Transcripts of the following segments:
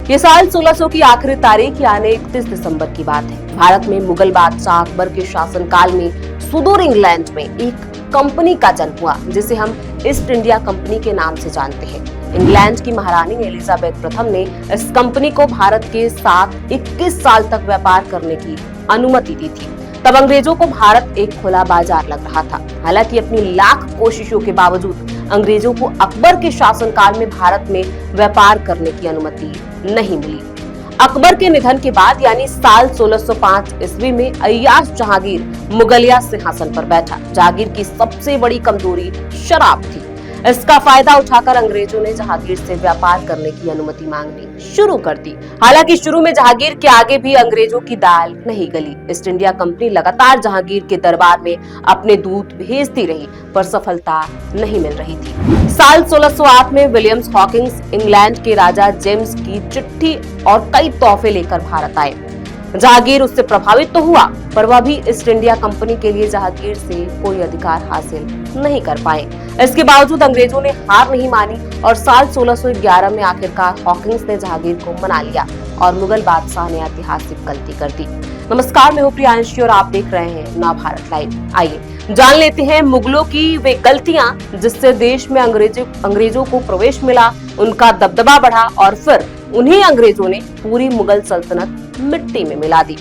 ये साल 1600 की आखिरी तारीख यानी 31 दिसंबर की बात है। भारत में मुगल बादशाह अकबर के शासनकाल में सुदूर इंग्लैंड में एक कंपनी का जन्म हुआ जिसे हम ईस्ट इंडिया कंपनी के नाम से जानते हैं। इंग्लैंड की महारानी एलिजाबेथ प्रथम ने इस कंपनी को भारत के साथ 21 साल तक व्यापार करने की अनुमति दी थी। तब अंग्रेजों को भारत एक खुला बाजार लग रहा था। हालांकि अपनी लाख कोशिशों के बावजूद अंग्रेजों को अकबर के शासनकाल में भारत में व्यापार करने की अनुमति नहीं मिली। अकबर के निधन के बाद यानी साल 1605 ईस्वी में अय्याज जहांगीर मुगलिया सिंहासन पर बैठा। जहांगीर की सबसे बड़ी कमजोरी शराब थी। इसका फायदा उठाकर अंग्रेजों ने जहांगीर से व्यापार करने की अनुमति मांगनी शुरू कर दी। हालांकि शुरू में जहांगीर के आगे भी अंग्रेजों की दाल नहीं गली। ईस्ट इंडिया कंपनी लगातार जहांगीर के दरबार में अपने दूत भेजती रही, पर सफलता नहीं मिल रही थी। साल 1608 में विलियम्स हॉकिंस इंग्लैंड के राजा जेम्स की चिट्ठी और कई तोहफे लेकर भारत आए। जहांगीर उससे प्रभावित तो हुआ, पर वह भी ईस्ट इंडिया कंपनी के लिए जहांगीर से कोई अधिकार हासिल नहीं कर पाए। इसके बावजूद अंग्रेजों ने हार नहीं मानी और साल 1611 में आखिरकार हॉकिंस ने जहांगीर को मना लिया और मुगल बादशाह ने ऐतिहासिक गलती कर दी। नमस्कार, मैं हूं प्रियांशी और आप देख रहे हैं नवभारत लाइव। आइए जान लेते हैं मुगलों की वे गलतियां जिससे देश में अंग्रेजों को प्रवेश मिला, उनका दबदबा बढ़ा और फिर उन्हीं अंग्रेजों ने पूरी मुगल सल्तनत मिट्टी में मिला दी।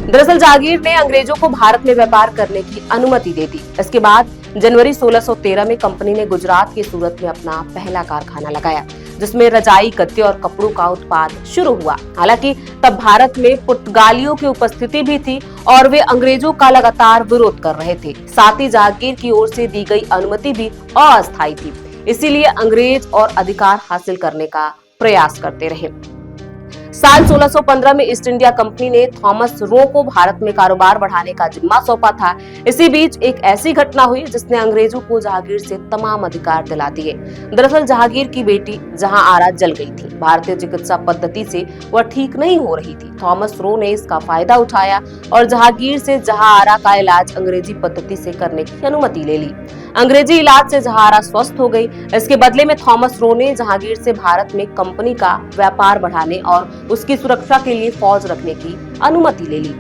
दरअसल जहांगीर ने अंग्रेजों को भारत में व्यापार करने की अनुमति दे दी। इसके बाद जनवरी 1613 में कंपनी ने गुजरात के सूरत में अपना पहला कारखाना लगाया, जिसमें रजाई, गद्दे और कपड़ों का उत्पाद शुरू हुआ। हालांकि तब भारत में पुर्तगालियों की उपस्थिति भी थी और वे अंग्रेजों का लगातार विरोध कर रहे थे। साथ ही जहांगीर की ओर से दी गई अनुमति भी अस्थायी थी, इसीलिए अंग्रेज और अधिकार हासिल करने का प्रयास करते रहे। साल 1615 में ईस्ट इंडिया कंपनी ने थॉमस रो को भारत में कारोबार बढ़ाने का जिम्मा सौंपा था। इसी बीच एक ऐसी घटना हुई जिसने अंग्रेजों को जहांगीर से तमाम अधिकार दिला दिए। दरअसल जहांगीर की बेटी जहांआरा जल गई थी। भारतीय चिकित्सा पद्धति से वह ठीक नहीं हो रही थी। थॉमस रो ने इसका फायदा उठाया और जहांगीर से जहांआरा का इलाज अंग्रेजी पद्धति से करने की अनुमति ले ली। अंग्रेजी इलाज से जहांआरा स्वस्थ हो गई। इसके बदले में थॉमस रो ने जहांगीर से भारत में कंपनी का व्यापार बढ़ाने और उसकी सुरक्षा के लिए फौज रखने की अनुमति ले ली।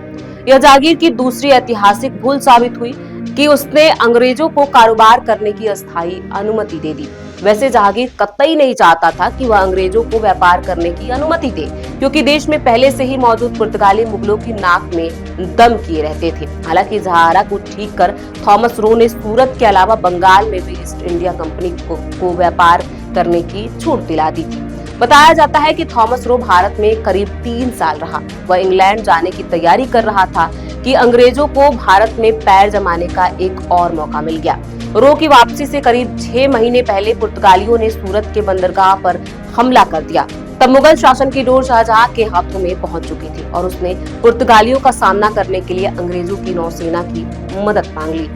यह जहांगीर की दूसरी ऐतिहासिक भूल साबित हुई कि उसने अंग्रेजों को कारोबार करने की अस्थायी अनुमति दे दी। वैसे जहांगीर कतई नहीं चाहता था कि वह अंग्रेजों को व्यापार करने की अनुमति दे, क्योंकि देश में पहले से ही मौजूद पुर्तगाली मुगलों की नाक में दम किए रहते थे। हालांकि जहांआरा को ठीक कर थॉमस रो ने सूरत के अलावा बंगाल में भी ईस्ट इंडिया कंपनी को व्यापार करने की छूट दिला दी थी। बताया जाता है कि थॉमस रो भारत में करीब 3 साल रहा। वह इंग्लैंड जाने की तैयारी कर रहा था कि अंग्रेजों को भारत में पैर जमाने का एक और मौका मिल गया। रो की वापसी से करीब 6 महीने पहले पुर्तगालियों ने सूरत के बंदरगाह पर हमला कर दिया। तब मुगल शासन की डोर शाहजहां के हाथों में पहुंच चुकी थी और उसने पुर्तगालियों का सामना करने के लिए अंग्रेजों की नौसेना की मदद मांग ली।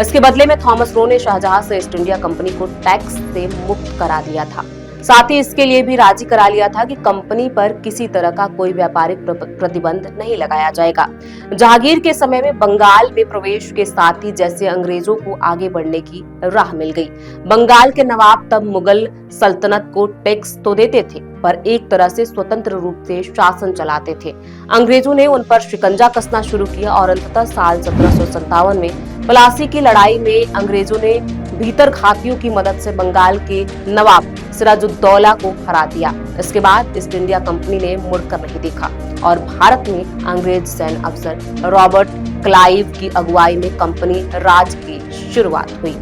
इसके बदले में थॉमस रो ने शाहजहां से ईस्ट इंडिया कंपनी को टैक्स से मुक्त करा दिया था। साथ ही इसके लिए भी राजी करा लिया था कि कंपनी पर किसी तरह का कोई व्यापारिक प्रतिबंध नहीं लगाया जाएगा। जहांगीर के समय में बंगाल में प्रवेश के साथ ही जैसे अंग्रेजों को आगे बढ़ने की राह मिल गई। बंगाल के नवाब तब मुगल सल्तनत को टैक्स तो देते थे, पर एक तरह से स्वतंत्र रूप से शासन चलाते थे। अंग्रेजों ने उन पर शिकंजा कसना शुरू किया और अंततः साल 1757 में प्लासी की लड़ाई में अंग्रेजों ने भीतर घातियों की मदद से बंगाल के नवाब सिराजुद्दौला को हरा दिया। इसके बाद ईस्ट इंडिया कंपनी ने मुड़कर नहीं देखा और भारत में अंग्रेज सैन्य अफसर रॉबर्ट क्लाइव की अगुवाई में कंपनी राज की शुरुआत हुई।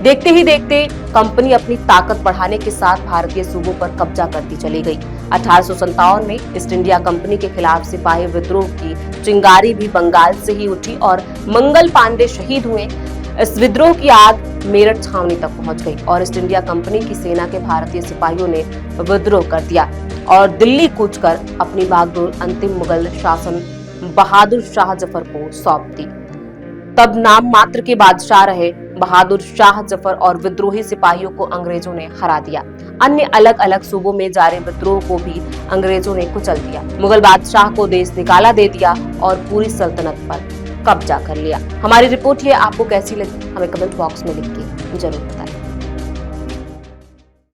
देखते ही देखते कंपनी अपनी ताकत बढ़ाने के साथ भारतीय सूबों पर कब्जा करती चली गई। 1857 में ईस्ट इंडिया कंपनी के खिलाफ सिपाही विद्रोह की चिंगारी भी बंगाल से ही उठी और मंगल पांडे शहीद हुए। इस विद्रोह की आग मेरठ छावनी तक पहुंच गई और ईस्ट इंडिया कंपनी की सेना के भारतीय सिपाहियों ने विद्रोह कर दिया और दिल्ली कूच कर अपनी बागडोर अंतिम मुगल शासन बहादुर शाह जफर को सौंप दी। तब नाम मात्र के बादशाह रहे बहादुर शाह जफर और विद्रोही सिपाहियों को अंग्रेजों ने हरा दिया। अन्य अलग अलग सूबों में जारी विद्रोह को भी अंग्रेजों ने कुचल दिया। मुगल बादशाह को देश निकाला दे दिया और पूरी सल्तनत पर कब्जा कर लिया। हमारी रिपोर्ट ये आपको कैसी लगी हमें कमेंट बॉक्स में लिख के जरूर बताएं।